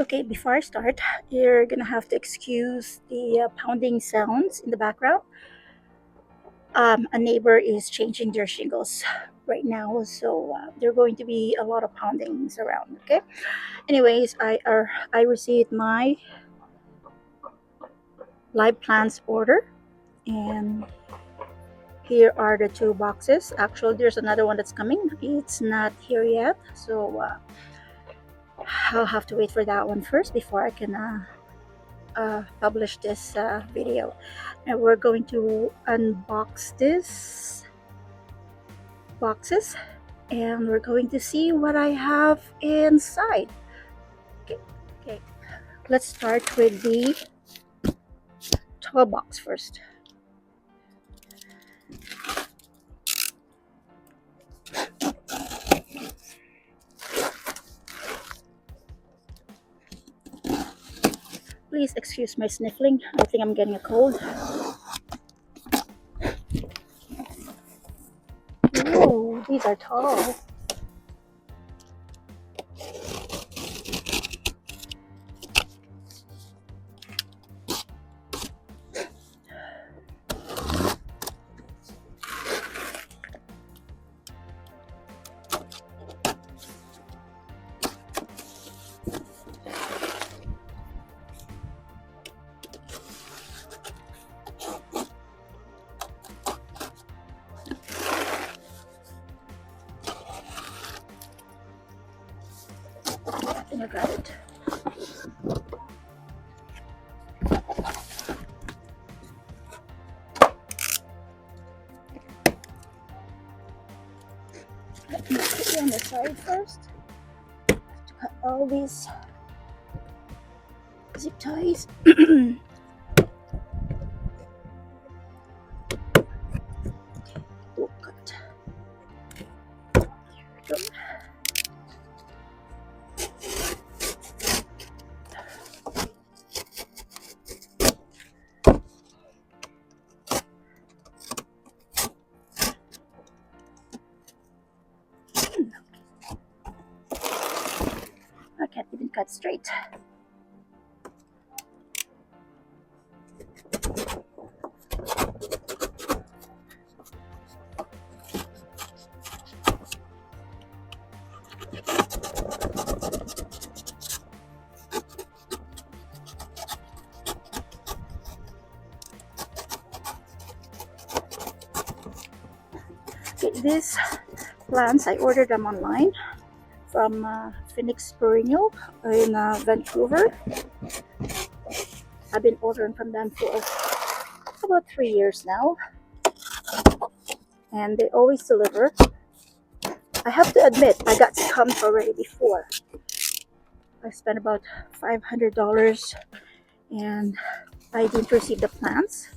Okay, before I start, you're gonna have to excuse the pounding sounds in the background. A neighbor is changing their shingles right now, so there are going to be a lot of poundings around. Okay. Anyways, I received my live plants order, and here are the two boxes. Actually, there's another one that's coming. It's not here yet, so I'll have to wait for that one first before I can publish this video. And we're going to unbox this boxes, and we're going to see what I have inside. Okay, let's start with the tall box first. Please excuse my sniffling. I think I'm getting a cold. Oh, these are tall. I think I got it. Let me put it on the side first. To cut all these zip ties. Oh, cut. There we go. I can't even cut straight. Okay, these plants, I ordered them online from Phoenix Perennial in Vancouver. I've been ordering from them for about 3 years now, and they always deliver. I have to admit, I got scammed already before. I spent about $500 and I didn't receive the plants.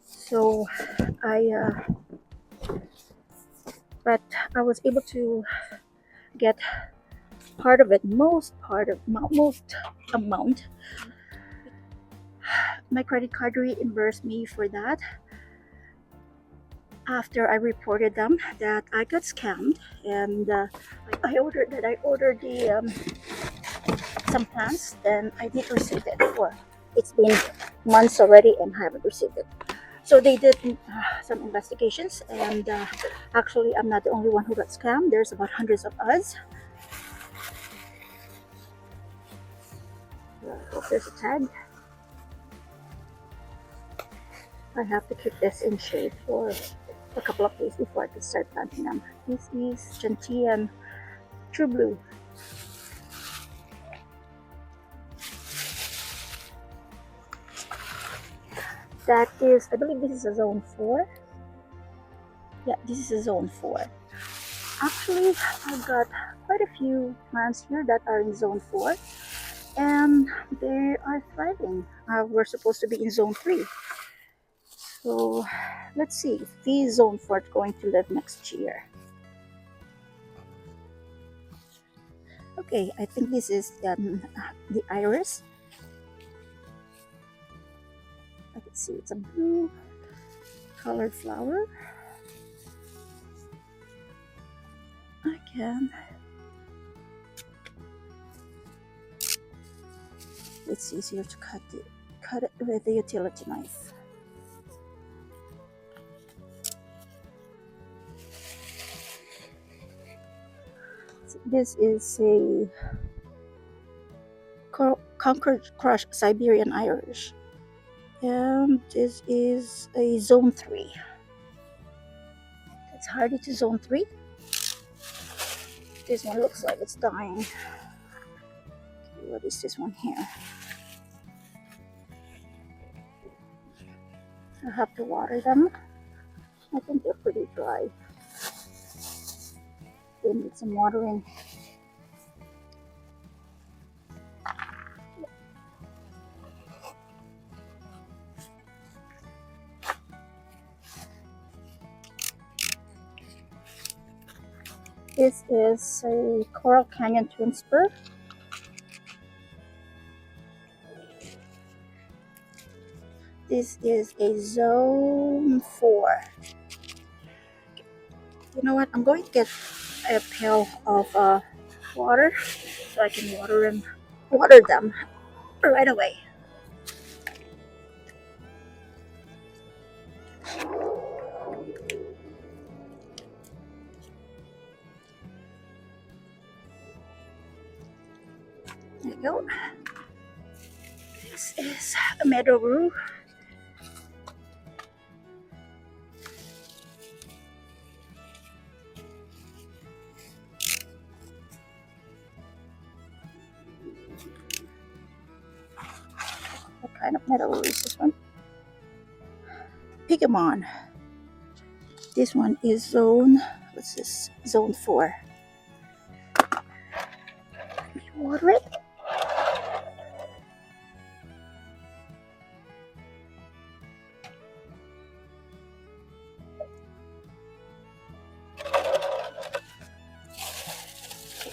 So but I was able to get part of it, most amount. My credit card reimbursed me for that after I reported them that I got scammed, and I ordered the some plants, then I did receive it. It's been months already and I haven't received it. So they did some investigations, and actually I'm not the only one who got scammed. There's about hundreds of us. There's a tag. I have to keep this in shade for a couple of days before I can start planting them. This is Gentian True Blue. That is, I believe this is a zone 4. Yeah, this is a zone 4. Actually, I've got quite a few plants here that are in zone 4, and they are thriving. We're supposed to be in zone 3. So let's see if the zone 4 is going to live next year. Okay, I think this is the iris. I can see it's a blue colored flower. I can it's easier to cut it with the utility knife. So this is a Concord Crush Siberian Irish, and this is a zone 3. It's hardy to zone 3. This one looks like it's dying. Okay, what is this one here? I have to water them. I think they're pretty dry. They need some watering. This is a Coral Canyon Twin Spur. This is a zone 4. You know what? I'm going to get a pail of water so I can water them right away. There you go. This is a Meadow Rue. What kind of Meadow Rue is this one? Pigamon. This one is zone, what's this? Zone 4. Let me water it.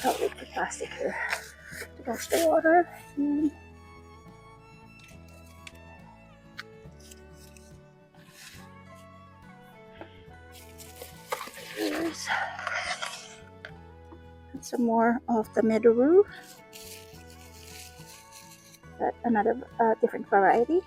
I'll leave the plastic here to catch the water. Here's some more of the Meadow Rue. But another different variety.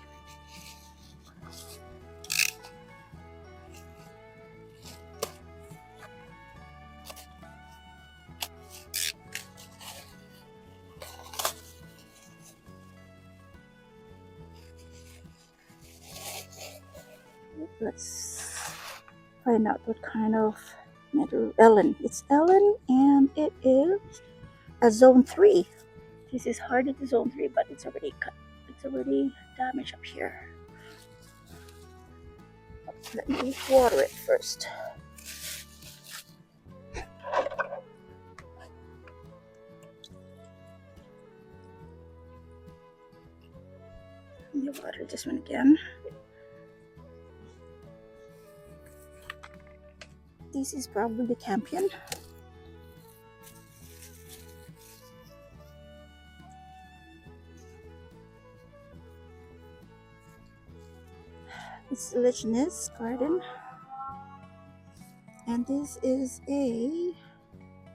Let's find out what kind of Meadow Ellen. It's Ellen, and it is a zone 3. This is harder to zone 3, but it's already cut. It's already damaged up here. Let me water it first. Let me water this one again. This is probably the Campion. It's Lichness Garden. And this is a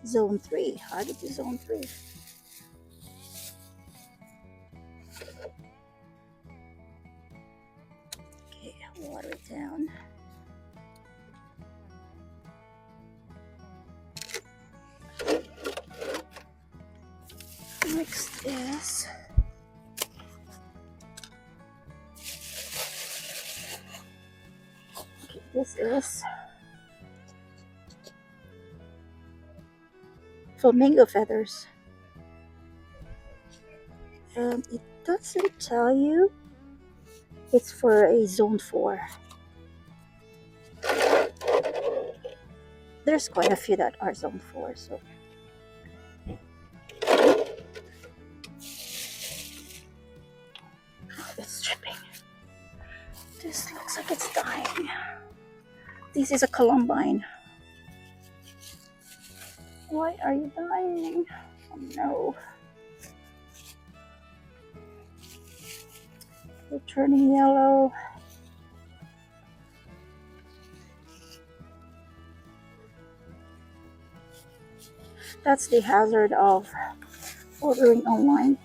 zone 3. Hardy to zone 3. Okay, water it down. Next is this is Flamingo Feathers, and it doesn't tell you it's for a zone 4. There's quite a few that are zone 4, so it's dripping. This looks like it's dying. This is a Columbine. Why are you dying? Oh no. They're turning yellow. That's the hazard of ordering online.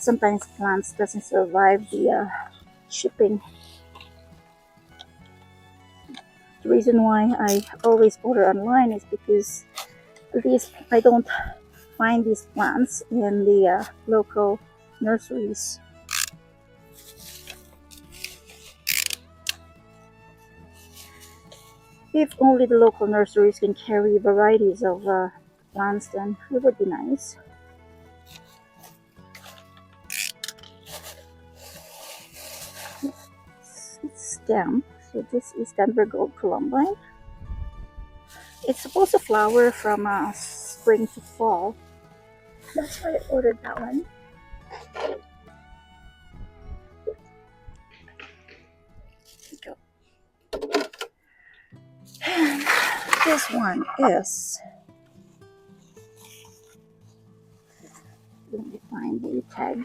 sometimes plants doesn't survive the shipping. The reason why I always order online is because I don't find these plants in the local nurseries. If only the local nurseries can carry varieties of plants, then it would be nice. It's stem. So this is Denver Gold Columbine. It's supposed to flower from spring to fall. That's why I ordered that one. Go. And this one is, let me find the tag.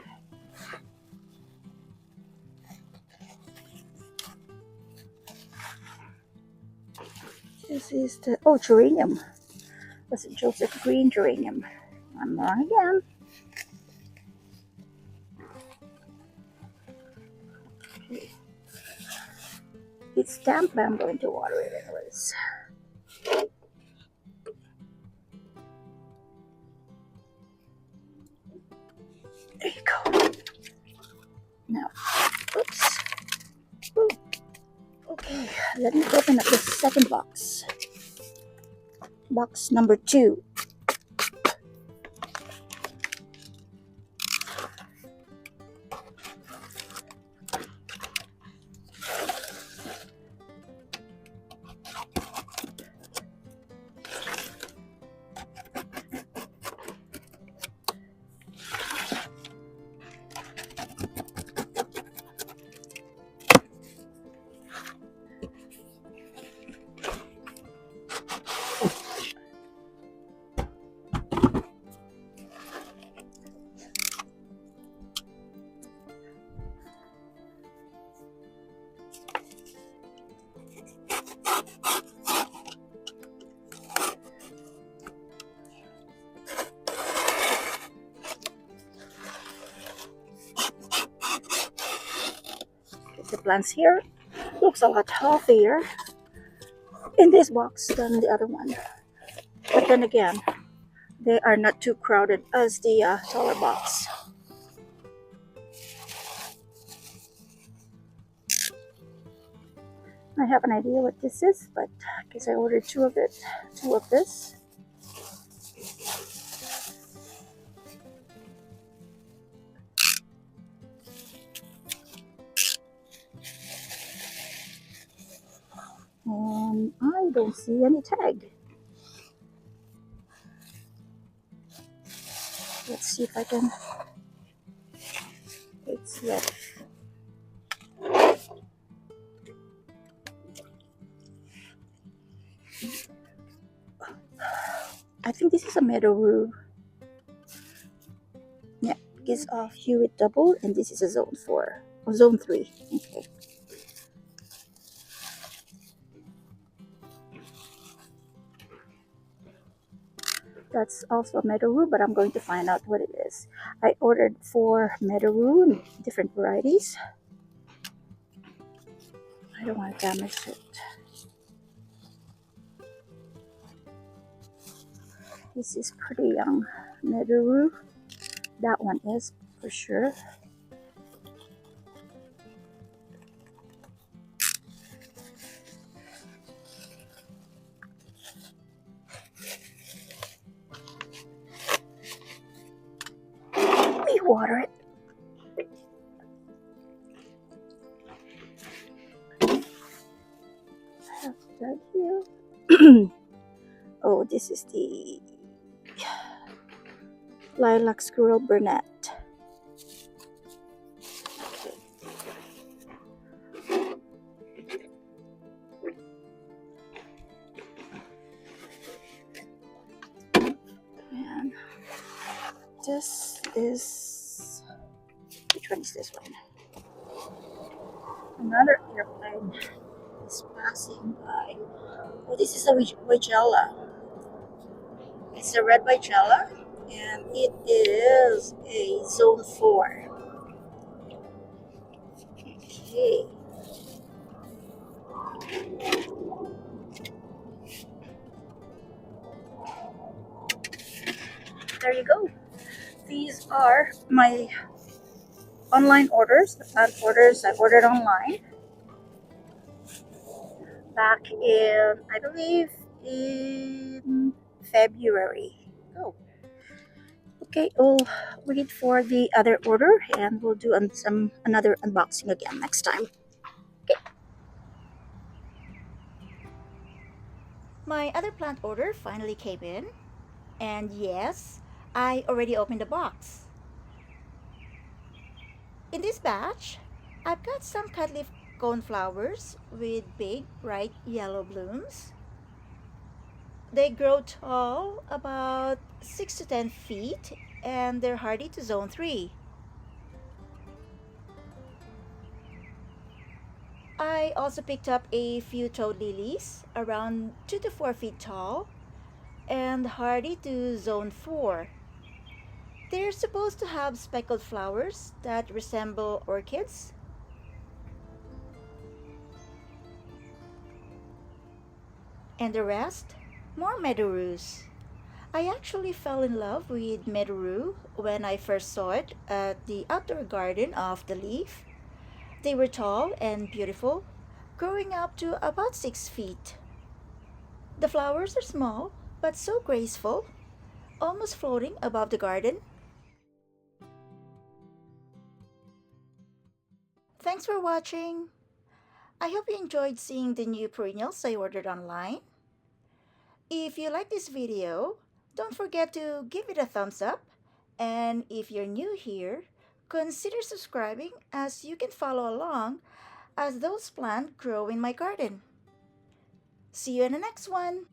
This is the, oh, geranium. That's a Joseph Green geranium. I'm wrong again. Okay. It's damp, but I'm going to water it anyways. There you go. Now, oops. Ooh. Okay, let me open up the second box. Box number 2. The plants here looks a lot healthier in this box than the other one. But then again, they are not too crowded as the taller box. I have an idea what this is, but because I ordered 2 of this. And I don't see any tag. Let's see if I can. It's left. I think this is a Meadow Rue. Yeah, because of Hewitt Double, and this is a Zone 4 or Zone 3. Okay. That's also a Meadow Rue, but I'm going to find out what it is. I ordered 4 Meadow Rue in different varieties. I don't want to damage it. This is pretty young Meadow Rue. That one is for sure. Let me water it. I have that here. Oh, this is the Lilac Squirrel Burnett. And this is, which one is this one? Another airplane is passing by. Oh, this is a Wiegela. It's a red Wiegela, and it is a Zone 4. Okay, there you go. These are my online orders, the plant orders I ordered online back in, I believe, in February. Oh, okay. We'll wait for the other order and we'll do some another unboxing again next time. Okay. My other plant order finally came in, and yes, I already opened the box. In this batch, I've got some cutleaf coneflowers with big, bright yellow blooms. They grow tall, about 6 to 10 feet, and they're hardy to zone 3. I also picked up a few toad lilies, around 2 to 4 feet tall, and hardy to zone 4. They're supposed to have speckled flowers that resemble orchids. And the rest, more meadow rues. I actually fell in love with Meadow Rue when I first saw it at the outdoor garden of the Leaf. They were tall and beautiful, growing up to about 6 feet. The flowers are small, but so graceful, almost floating above the garden. Thanks for watching. I hope you enjoyed seeing the new perennials I ordered online. If you like this video, don't forget to give it a thumbs up. And if you're new here, consider subscribing as you can follow along as those plants grow in my garden. See you in the next one!